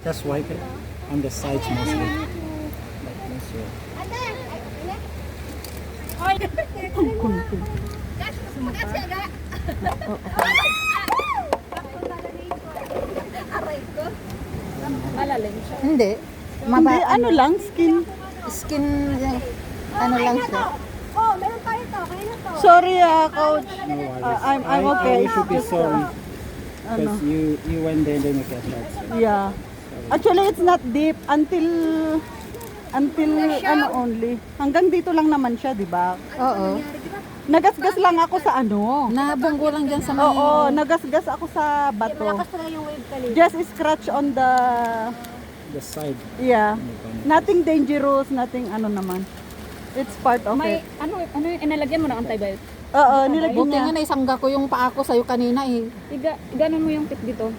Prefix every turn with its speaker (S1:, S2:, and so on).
S1: Just wipe it on the sides mostly. Like this way.
S2: Malalim siya.
S3: Hindi.
S4: Hindi, ano lang, skin.
S3: Skin, ano lang siya.
S2: Oh, meron tayo to. Kaya na to.
S4: Sorry, coach.
S1: No worries.
S4: I'm okay.
S1: You should be sorry.
S4: Ano?
S1: Because you went there and then you get hurt.
S4: Yeah. Actually, it's not deep until ano only. Hanggang dito lang naman siya, di ba?
S3: Oo.
S4: Nagasgas lang ako sa ano.
S3: Nabunggo lang dyan sa may...
S4: Oo, nagasgas ako sa bato.
S2: Malakas na lang yung wave kanina.
S4: Just scratch on the,
S1: The side.
S4: yeah. Nothing dangerous, nothing ano naman. It's part of
S2: May,
S4: it.
S2: ano yung inalagyan mo ng antibiotic?
S4: Oo, nilagyan
S3: Buti
S4: niya.
S3: nga naisangga ko yung paa ko sa'yo kanina eh.
S2: Ganun mo yung tip dito.